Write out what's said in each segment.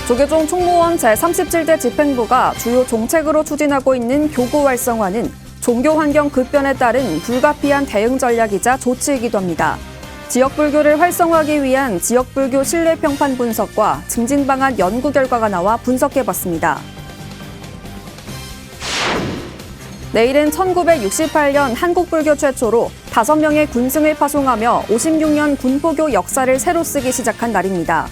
조계종 총무원 제37대 집행부가 주요 정책으로 추진하고 있는 교구 활성화는 종교 환경 급변에 따른 불가피한 대응 전략이자 조치이기도 합니다. 지역 불교를 활성화하기 위한 지역 불교 신뢰 평판 분석과 증진 방안 연구 결과가 나와 분석해봤습니다. 내일은 1968년 한국 불교 최초로 5명의 군승을 파송하며 56년 군포교 역사를 새로 쓰기 시작한 날입니다.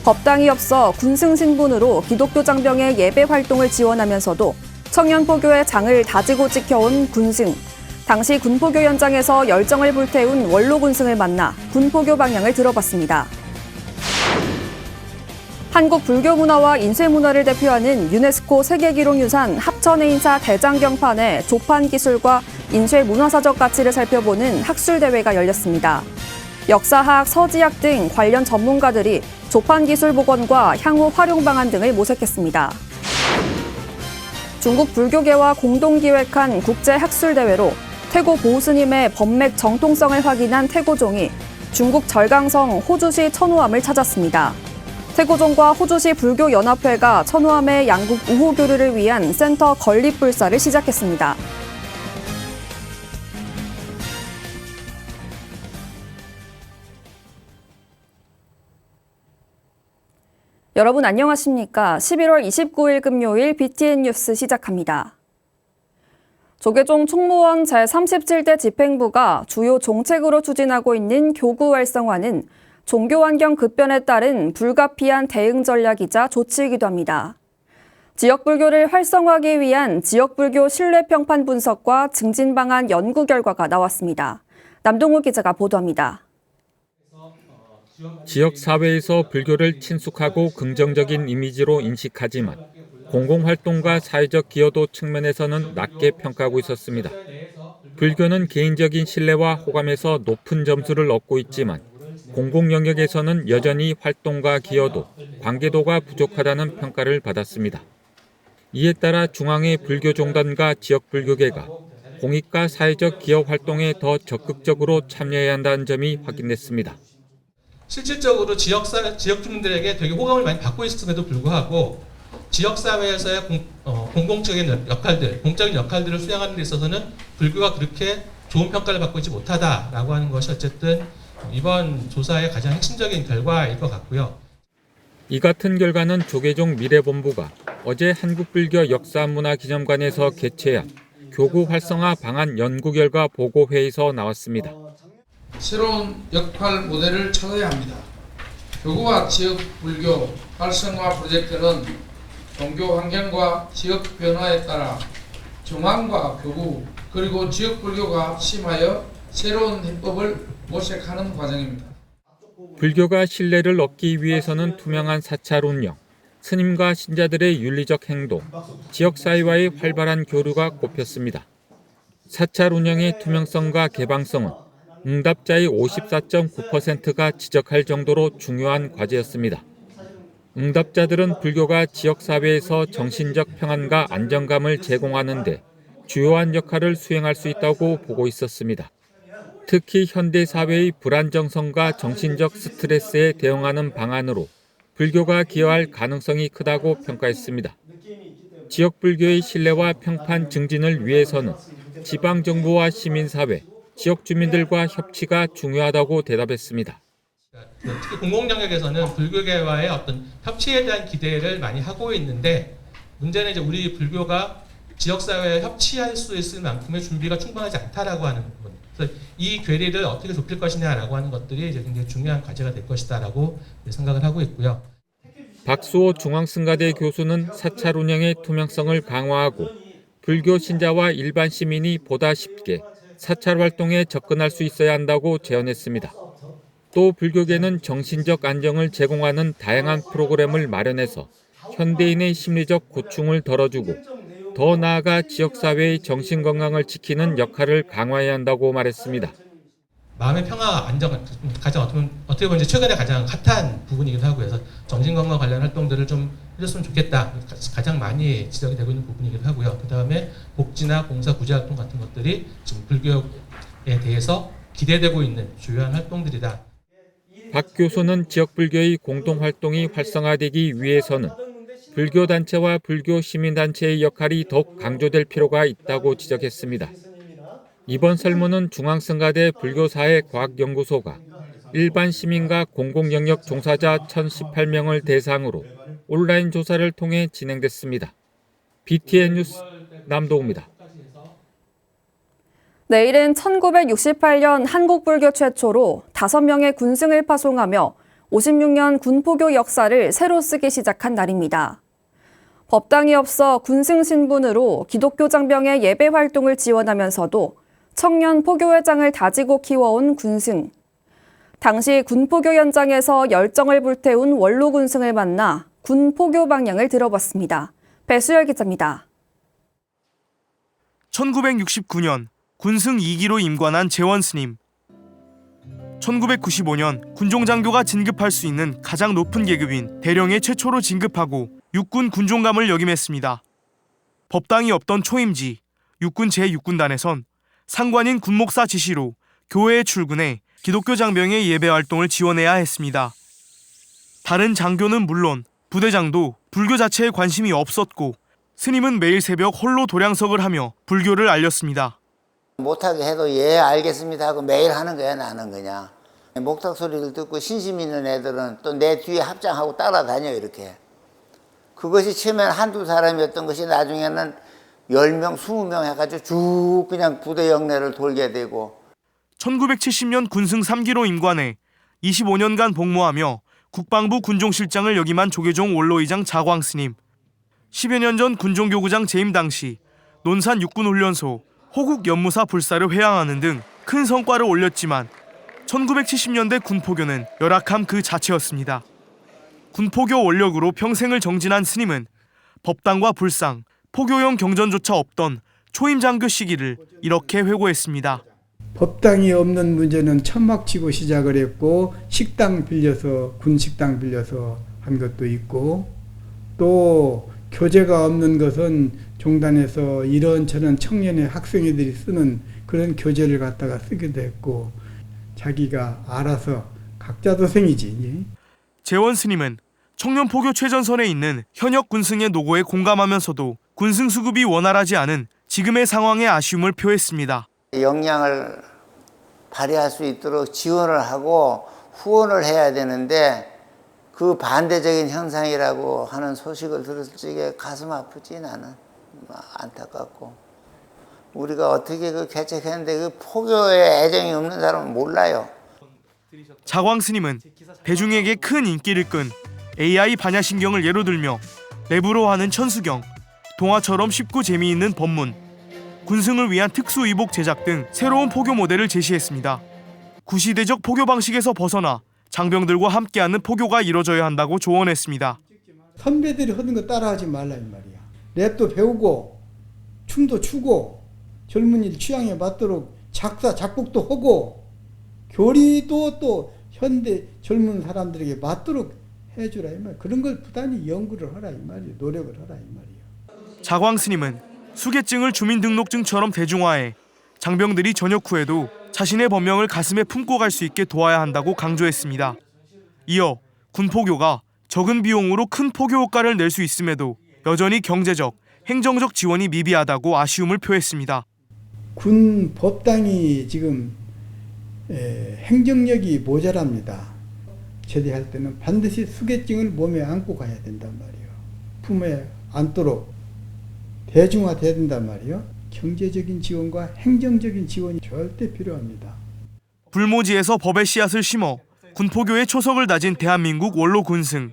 법당이 없어 군승 신분으로 기독교 장병의 예배 활동을 지원하면서도 청년포교의 장을 다지고 지켜온 군승. 당시 군포교 현장에서 열정을 불태운 원로 군승을 만나 군포교 방향을 들어봤습니다. 한국 불교 문화와 인쇄 문화를 대표하는 유네스코 세계기록유산 합천해인사 대장경판의 조판 기술과 인쇄 문화사적 가치를 살펴보는 학술대회가 열렸습니다. 역사학, 서지학 등 관련 전문가들이 조판 기술 복원과 향후 활용 방안 등을 모색했습니다. 중국 불교계와 공동 기획한 국제학술대회로 태고 보스님의 법맥 정통성을 확인한 태고종이 중국 절강성 호주시 천호함을 찾았습니다. 태고종과 호주시 불교연합회가 천호함의 양국 우호 교류를 위한 센터 건립 불사를 시작했습니다. 여러분 안녕하십니까? 11월 29일 금요일 BTN 뉴스 시작합니다. 조계종 총무원 제37대 집행부가 주요 정책으로 추진하고 있는 교구 활성화는 종교 환경 급변에 따른 불가피한 대응 전략이자 조치이기도 합니다. 지역 불교를 활성화하기 위한 지역 불교 신뢰 평판 분석과 증진 방안 연구 결과가 나왔습니다. 남동우 기자가 보도합니다. 지역 사회에서 불교를 친숙하고 긍정적인 이미지로 인식하지만 공공활동과 사회적 기여도 측면에서는 낮게 평가하고 있었습니다. 불교는 개인적인 신뢰와 호감에서 높은 점수를 얻고 있지만 공공 영역에서는 여전히 활동과 기여도, 관계도가 부족하다는 평가를 받았습니다. 이에 따라 중앙의 불교종단과 지역 불교계가 공익과 사회적 기여 활동에 더 적극적으로 참여해야 한다는 점이 확인됐습니다. 실질적으로 지역 주민들에게 되게 호감을 많이 받고 있음에도 불구하고 지역사회에서의 공공적인 역할들, 공적인 역할들을 수행하는 데 있어서는 불교가 그렇게 좋은 평가를 받고 있지 못하다라고 하는 것이 어쨌든 이번 조사의 가장 핵심적인 결과일 것 같고요. 이 같은 결과는 조계종 미래본부가 어제 한국불교 역사문화기념관에서 개최한 교구 활성화 방안 연구 결과 보고회에서 나왔습니다. 새로운 역할 모델을 찾아야 합니다. 교구와 지역 불교 활성화 프로젝트는 종교 환경과 지역 변화에 따라 중앙과 교구 그리고 지역 불교가 합심하여 새로운 해법을 모색하는 과정입니다. 불교가 신뢰를 얻기 위해서는 투명한 사찰 운영, 스님과 신자들의 윤리적 행동, 지역사회와의 활발한 교류가 꼽혔습니다. 사찰 운영의 투명성과 개방성은 응답자의 54.9%가 지적할 정도로 중요한 과제였습니다. 응답자들은 불교가 지역사회에서 정신적 평안과 안정감을 제공하는 데 주요한 역할을 수행할 수 있다고 보고 있었습니다. 특히 현대사회의 불안정성과 정신적 스트레스에 대응하는 방안으로 불교가 기여할 가능성이 크다고 평가했습니다. 지역 불교의 신뢰와 평판 증진을 위해서는 지방정부와 시민사회, 지역 주민들과 협치가 중요하다고 대답했습니다. 특히 공공 영역에서는 불교계와의 어떤 협치에 대한 기대를 많이 하고 있는데 문제는 이제 우리 불교가 지역사회에 협치할 수 있을 만큼의 준비가 충분하지 않다라고 하는 부분. 그래서 이 괴리를 어떻게 좁힐 것이냐라고 하는 것들이 이제 굉장히 중요한 과제가 될 것이다라고 생각을 하고 있고요. 박수호 중앙승가대 교수는 사찰 운영의 투명성을 강화하고 불교 신자와 일반 시민이 보다 쉽게 사찰 활동에 접근할 수 있어야 한다고 제언했습니다. 또 불교계는 정신적 안정을 제공하는 다양한 프로그램을 마련해서 현대인의 심리적 고충을 덜어주고 더 나아가 지역사회의 정신건강을 지키는 역할을 강화해야 한다고 말했습니다. 마음의 평화, 안정, 가장 어떻게 보면 최근에 가장 핫한 부분이기도 하고 해서 정신건강 관련 활동들을 좀 해줬으면 좋겠다. 가장 많이 지적이 되고 있는 부분이기도 하고요. 그 다음에 복지나 봉사, 구제활동 같은 것들이 지금 불교에 대해서 기대되고 있는 주요한 활동들이다. 박 교수는 지역 불교의 공동활동이 활성화되기 위해서는 불교 단체와 불교 시민단체의 역할이 더욱 강조될 필요가 있다고 지적했습니다. 이번 설문은 중앙성가대 불교사회과학연구소가 일반 시민과 공공영역 종사자 1,018명을 대상으로 온라인 조사를 통해 진행됐습니다. BTN 뉴스 남도우입니다. 내일은 1968년 한국 불교 최초로 5명의 군승을 파송하며 56년 군포교 역사를 새로 쓰기 시작한 날입니다. 법당이 없어 군승 신분으로 기독교 장병의 예배 활동을 지원하면서도 청년 포교회장을 다지고 키워온 군승. 당시 군포교 현장에서 열정을 불태운 원로 군승을 만나 군포교 방향을 들어봤습니다. 배수열 기자입니다. 1969년 군승 2기로 임관한 재원 스님. 1995년 군종장교가 진급할 수 있는 가장 높은 계급인 대령에 최초로 진급하고 육군 군종감을 역임했습니다. 법당이 없던 초임지 육군 제6군단에선 상관인 군목사 지시로 교회에 출근해 기독교 장병의 예배 활동을 지원해야 했습니다. 다른 장교는 물론 부대장도 불교 자체에 관심이 없었고 스님은 매일 새벽 홀로 도량석을 하며 불교를 알렸습니다. 못하게 해도 예 알겠습니다 하고 매일 하는 거야. 나는 그냥 목탁 소리를 듣고 신심 있는 애들은 또 내 뒤에 합장하고 따라다녀. 이렇게 그것이 처음에는 한두 사람이었던 것이 나중에는 10명 20명 해가지고 쭉 그냥 부대 영내를 돌게 되고 1970년 군승 3기로 임관해 25년간 복무하며 국방부 군종실장을 역임한 조계종 원로의장 자광 스님. 10여 년 전 군종교구장 재임 당시 논산 육군훈련소 호국 연무사 불사를 회항하는 등 큰 성과를 올렸지만 1970년대 군포교는 열악함 그 자체였습니다. 군포교 원력으로 평생을 정진한 스님은 법당과 불상, 포교용 경전조차 없던 초임 장교 시기를 이렇게 회고했습니다. 법당이 없는 문제는 천막치고 시작을 했고 식당 빌려서 군식당 빌려서 한 것도 있고 또 교재가 없는 것은 종단에서 이런저런 청년의 학생회들이 쓰는 그런 교재를 갖다가 쓰기도 했고 자기가 알아서 각자 도생이지. 재원 스님은 청년 포교 최전선에 있는 현역 군승의 노고에 공감하면서도 군승 수급이 원활하지 않은 지금의 상황에 아쉬움을 표했습니다. 역량을 발휘할 수 있도록 지원을 하고 후원을 해야 되는데 그 반대적인 현상이라고 하는 소식을 들었을 적에 가슴 아프지. 나는 안타깝고 우리가 어떻게 그 개척했는데 그 포교에 애정이 없는 사람은 몰라요. 자광 스님은 대중에게 큰 인기를 끈 AI 반야신경을 예로 들며 랩으로 하는 천수경, 동화처럼 쉽고 재미있는 법문, 군승을 위한 특수의복 제작 등 새로운 포교 모델을 제시했습니다. 구시대적 포교 방식에서 벗어나 장병들과 함께하는 포교가 이뤄져야 한다고 조언했습니다. 선배들이 하는 거 따라하지 말라 이 말이야. 랩도 배우고 춤도 추고 젊은이들 취향에 맞도록 작곡도 하고 교리도 또 현대 젊은 사람들에게 맞도록 해주라 이 말. 그런 걸 부단히 연구를 하라 이 말이에요. 노력을 하라 이 말이에요. 자광 스님은 수계증을 주민등록증처럼 대중화해 장병들이 전역 후에도 자신의 법명을 가슴에 품고 갈 수 있게 도와야 한다고 강조했습니다. 이어 군포교가 적은 비용으로 큰 포교 효과를 낼 수 있음에도 여전히 경제적, 행정적 지원이 미비하다고 아쉬움을 표했습니다. 군 법당이 지금 행정력이 모자랍니다. 제대할 때는 반드시 수계증을 몸에 안고 가야 된단 말이에요. 품에 안도록 대중화돼야 된단 말이에요. 경제적인 지원과 행정적인 지원이 절대 필요합니다. 불모지에서 법의 씨앗을 심어 군포교의 초석을 다진 대한민국 원로 군승.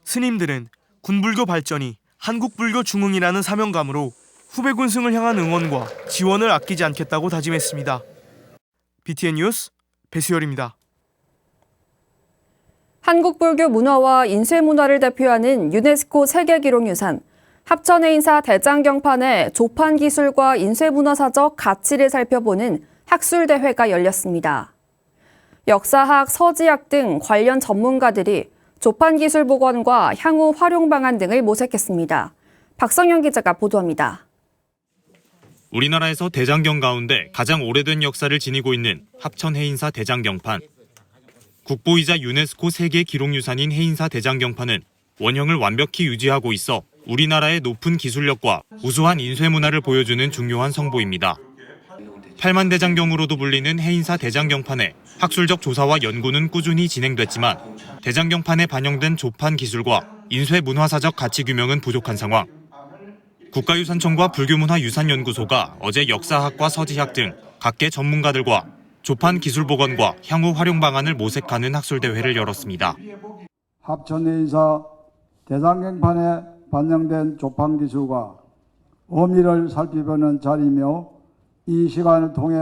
스님들은 군불교 발전이 한국불교 중흥이라는 사명감으로 후배 군승을 향한 응원과 지원을 아끼지 않겠다고 다짐했습니다. BTN 뉴스 배수열입니다. 한국 불교 문화와 인쇄 문화를 대표하는 유네스코 세계기록유산 합천해인사 대장경판의 조판 기술과 인쇄 문화사적 가치를 살펴보는 학술대회가 열렸습니다. 역사학, 서지학 등 관련 전문가들이 조판 기술 복원과 향후 활용 방안 등을 모색했습니다. 박성현 기자가 보도합니다. 우리나라에서 대장경 가운데 가장 오래된 역사를 지니고 있는 합천해인사 대장경판. 국보이자 유네스코 세계 기록유산인 해인사 대장경판은 원형을 완벽히 유지하고 있어 우리나라의 높은 기술력과 우수한 인쇄문화를 보여주는 중요한 성보입니다. 팔만대장경으로도 불리는 해인사 대장경판의 학술적 조사와 연구는 꾸준히 진행됐지만 대장경판에 반영된 조판 기술과 인쇄문화사적 가치 규명은 부족한 상황. 국가유산청과 불교문화유산연구소가 어제 역사학과 서지학 등 각계 전문가들과 조판 기술 복원과 향후 활용 방안을 모색하는 학술대회를 열었습니다. 합천해인사 대장경판에 반영된 조판 기술과 의미를 살펴보는 자리이며 이 시간을 통해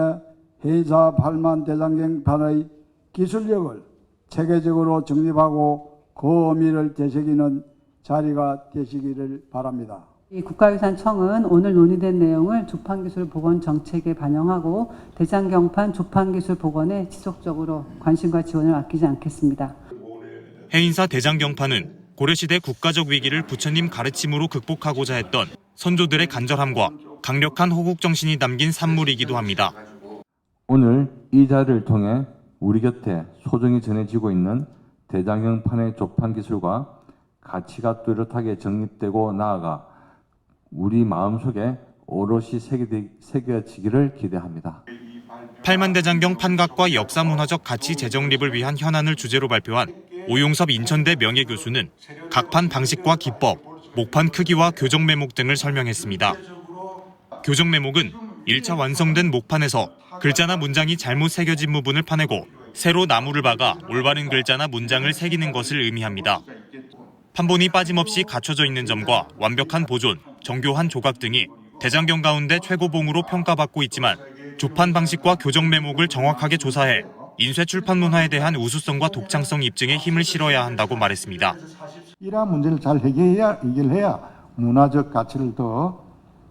해인사 8만 대장경판의 기술력을 체계적으로 정립하고 그 의미를 되새기는 자리가 되시기를 바랍니다. 국가유산청은 오늘 논의된 내용을 조판기술 복원 정책에 반영하고 대장경판 조판기술 복원에 지속적으로 관심과 지원을 아끼지 않겠습니다. 해인사 대장경판은 고려시대 국가적 위기를 부처님 가르침으로 극복하고자 했던 선조들의 간절함과 강력한 호국 정신이 담긴 산물이기도 합니다. 오늘 이 자리를 통해 우리 곁에 소정이 전해지고 있는 대장경판의 조판 기술과 가치가 뚜렷하게 정립되고 나아가 우리 마음속에 오롯이 새겨지기를 기대합니다. 팔만대장경 판각과 역사문화적 가치 재정립을 위한 현안을 주제로 발표한 오용섭 인천대 명예교수는 각판 방식과 기법, 목판 크기와 교정 매목 등을 설명했습니다. 교정 매목은 1차 완성된 목판에서 글자나 문장이 잘못 새겨진 부분을 파내고 새로 나무를 박아 올바른 글자나 문장을 새기는 것을 의미합니다. 판본이 빠짐없이 갖춰져 있는 점과 완벽한 보존, 정교한 조각 등이 대장경 가운데 최고봉으로 평가받고 있지만 조판 방식과 교정 매목을 정확하게 조사해 인쇄 출판 문화에 대한 우수성과 독창성 입증에 힘을 실어야 한다고 말했습니다. 이러한 문제를 잘 해결해야 문화적 가치를 더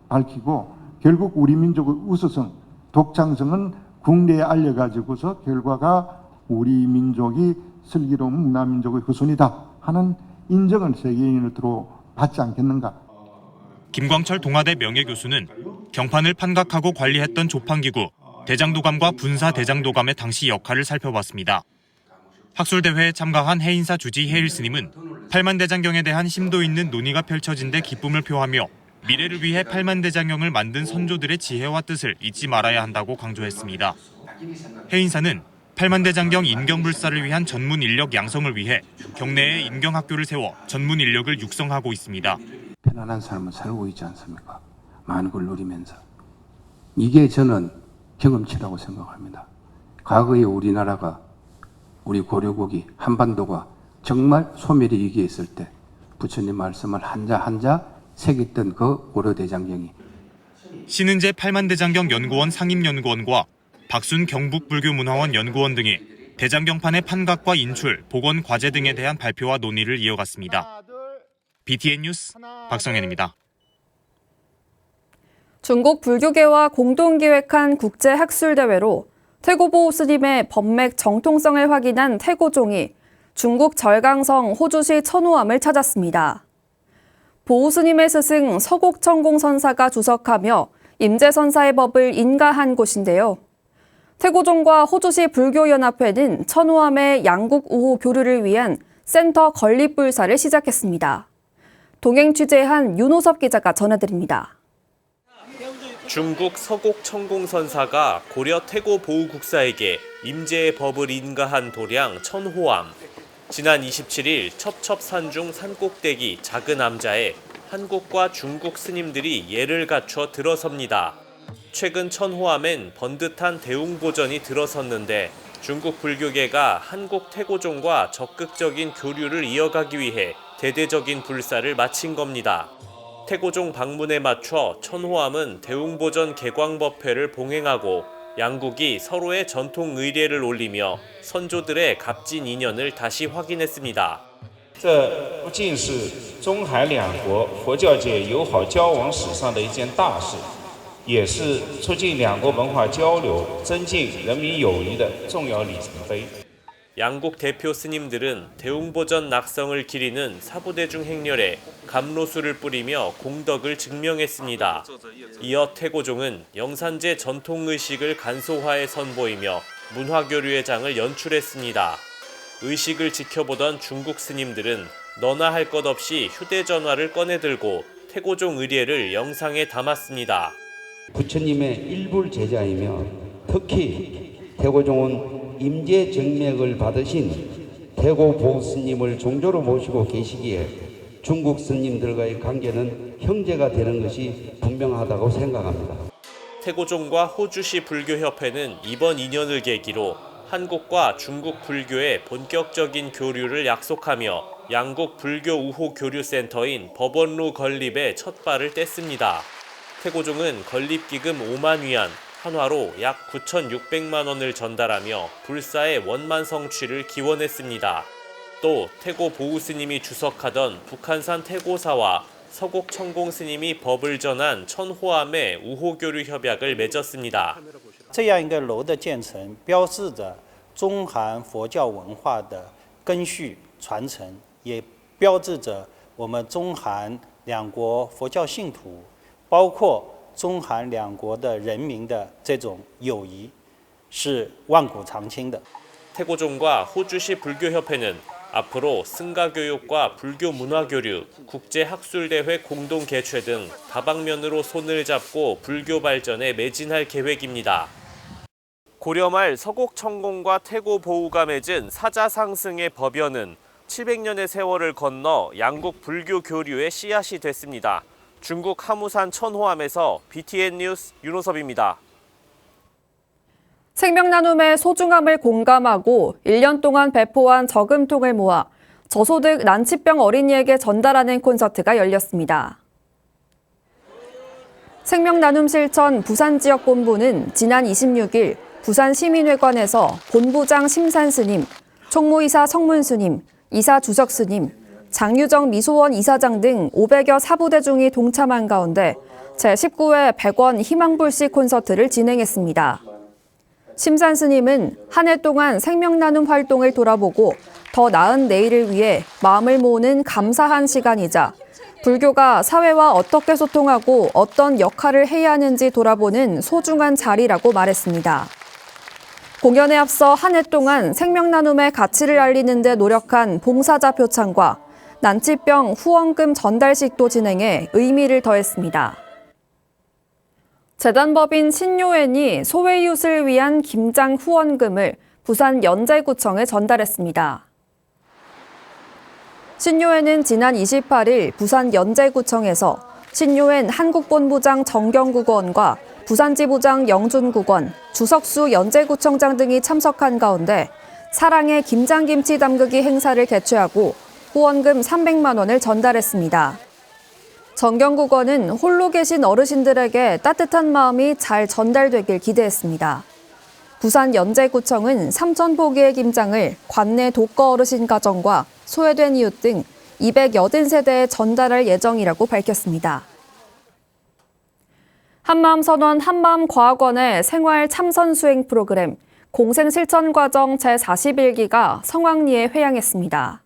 밝히고 결국 우리 민족의 우수성, 독창성은 국내에 알려가지고서 결과가 우리 민족이 슬기로운 문화민족의 후손이다 하는 인정을 세계인으로 받지 않겠는가. 김광철 동아대 명예교수는 경판을 판각하고 관리했던 조판기구 대장도감과 분사 대장도감의 당시 역할을 살펴봤습니다. 학술대회에 참가한 해인사 주지 해일 스님은 팔만대장경에 대한 심도 있는 논의가 펼쳐진 데 기쁨을 표하며 미래를 위해 팔만대장경을 만든 선조들의 지혜와 뜻을 잊지 말아야 한다고 강조했습니다. 해인사는 팔만대장경 인경불사를 위한 전문 인력 양성을 위해 경내에 인경학교를 세워 전문 인력을 육성하고 있습니다. 편안한 삶을 살고 있지 않습니까? 많은 걸 누리면서. 이게 저는 경험치라고 생각합니다. 과거에 우리나라가, 우리 고려국이, 한반도가 정말 소멸의 위기에 있을 때 부처님 말씀을 한자 한자 새겼던 그 고려대장경이. 신은재 팔만대장경 연구원 상임연구원과 박순 경북불교문화원 연구원 등이 대장경판의 판각과 인출, 복원 과제 등에 대한 발표와 논의를 이어갔습니다. BTN 뉴스 박성현입니다. 중국 불교계와 공동 기획한 국제학술대회로 태고보 스님의 법맥 정통성을 확인한 태고종이 중국 절강성 호주시 천호암을 찾았습니다. 보우 스님의 스승 서곡천공선사가 주석하며 임재선사의 법을 인가한 곳인데요. 태고종과 호주시 불교연합회는 천호암의 양국 우호 교류를 위한 센터 건립불사를 시작했습니다. 동행 취재한 윤호섭 기자가 전해드립니다. 중국 서곡천공선사가 고려 태고 보우국사에게 임재의 법을 인가한 도량 천호암. 지난 27일 첩첩산중 산꼭대기 작은 암자에 한국과 중국 스님들이 예를 갖춰 들어섭니다. 최근 천호암엔 번듯한 대웅보전이 들어섰는데 중국 불교계가 한국 태고종과 적극적인 교류를 이어가기 위해 대대적인 불사를 마친 겁니다. 태고종 방문에 맞춰 천호암은 대웅보전 개광법회를 봉행하고 양국이 서로의 전통 의례를 올리며 선조들의 값진 인연을 다시 확인했습니다. 这不仅是中海两国佛教界友好交往史上的一件大事，也是促进两国文化交流、增进人民友谊的重要里程碑。 양국 대표 스님들은 대웅보전 낙성을 기리는 사부대중 행렬에 감로수를 뿌리며 공덕을 증명했습니다. 이어 태고종은 영산제 전통의식을 간소화해 선보이며 문화교류의 장을 연출했습니다. 의식을 지켜보던 중국 스님들은 너나 할 것 없이 휴대전화를 꺼내들고 태고종 의례를 영상에 담았습니다. 부처님의 일불 제자이며 특히 태고종은 임재 정맥을 받으신 태고 보스님을 종조로 모시고 계시기에 중국 스님들과의 관계는 형제가 되는 것이 분명하다고 생각합니다. 태고종과 호주시 불교협회는 이번 인연을 계기로 한국과 중국 불교의 본격적인 교류를 약속하며 양국 불교 우호 교류센터인 법원루 건립에 첫 발을 뗐습니다. 태고종은 건립기금 5만 위안, 한화로 약 9,600만 원을 전달하며 불사의 원만 성취를 기원했습니다. 또 태고 보우 스님이 주석하던 북한산 태고사와 서곡 청공 스님이 법을 전한 천호암의 우호교류 협약을 맺었습니다. 这样一个楼的建成，标志着中韩佛教文化的根续传承，也标志着我们中韩两国佛教信徒，包括中韩两国的人民的这种友谊，是万古长青的。 태고종과 호주시 불교협회는 앞으로 승가교육과 불교 문화교류, 국제학술대회 공동 개최 등 다방면으로 손을 잡고 불교 발전에 매진할 계획입니다. 고려 말 서곡청공과 태고보우가 맺은 사자상승의 법연은 700년의 세월을 건너 양국 불교 교류의 씨앗이 됐습니다. 중국 하무산 천호암에서 BTN 뉴스 윤호섭입니다. 생명나눔의 소중함을 공감하고 1년 동안 배포한 저금통을 모아 저소득 난치병 어린이에게 전달하는 콘서트가 열렸습니다. 생명나눔 실천 부산지역본부는 지난 26일 부산시민회관에서 본부장 심산스님, 총무이사 성문스님, 이사 주석스님, 장유정 미소원 이사장 등 500여 사부대중이 동참한 가운데 제19회 100원 희망불씨 콘서트를 진행했습니다. 심산 스님은 한 해 동안 생명나눔 활동을 돌아보고 더 나은 내일을 위해 마음을 모으는 감사한 시간이자 불교가 사회와 어떻게 소통하고 어떤 역할을 해야 하는지 돌아보는 소중한 자리라고 말했습니다. 공연에 앞서 한 해 동안 생명나눔의 가치를 알리는 데 노력한 봉사자 표창과 난치병 후원금 전달식도 진행해 의미를 더했습니다. 재단법인 신요엔이 소외이웃을 위한 김장 후원금을 부산 연제구청에 전달했습니다. 신요엔은 지난 28일 부산 연제구청에서 신요엔 한국본부장 정경국원과 부산지부장 영준국원, 주석수 연제구청장 등이 참석한 가운데 사랑의 김장김치 담그기 행사를 개최하고 후원금 300만 원을 전달했습니다. 정경국원은 홀로 계신 어르신들에게 따뜻한 마음이 잘 전달되길 기대했습니다. 부산 연제구청은 3,000포기의 김장을 관내 독거 어르신 가정과 소외된 이웃 등 280세대에 전달할 예정이라고 밝혔습니다. 한마음선원 한마음과학원의 생활 참선 수행 프로그램 공생실천과정 제41기가 성황리에 회양했습니다.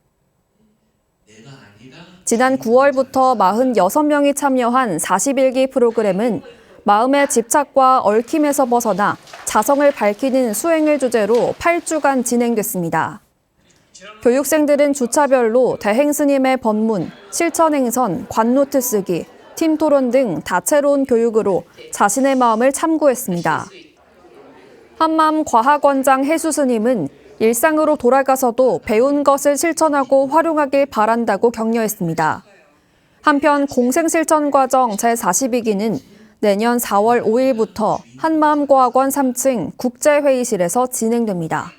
지난 9월부터 46명이 참여한 41기 프로그램은 마음의 집착과 얽힘에서 벗어나 자성을 밝히는 수행을 주제로 8주간 진행됐습니다. 교육생들은 주차별로 대행스님의 법문, 실천행선, 관노트 쓰기, 팀토론 등 다채로운 교육으로 자신의 마음을 참고했습니다. 한마음과학원장 해수스님은 일상으로 돌아가서도 배운 것을 실천하고 활용하길 바란다고 격려했습니다. 한편 공생실천과정 제42기는 내년 4월 5일부터 한마음과학원 3층 국제회의실에서 진행됩니다.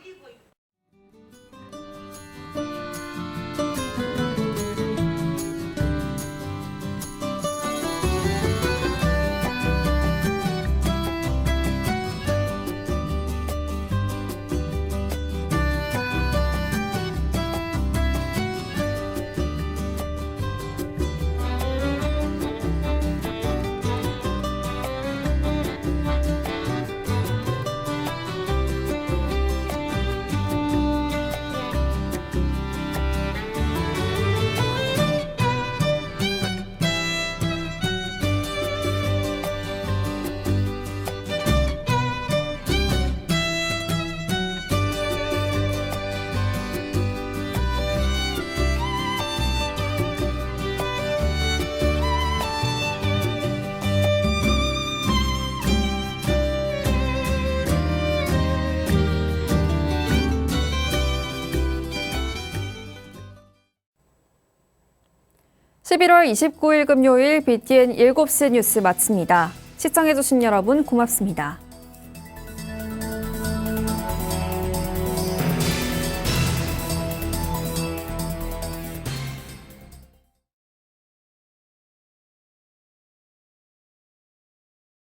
11월 29일 금요일 BTN 7시 뉴스 마칩니다. 시청해주신 여러분 고맙습니다.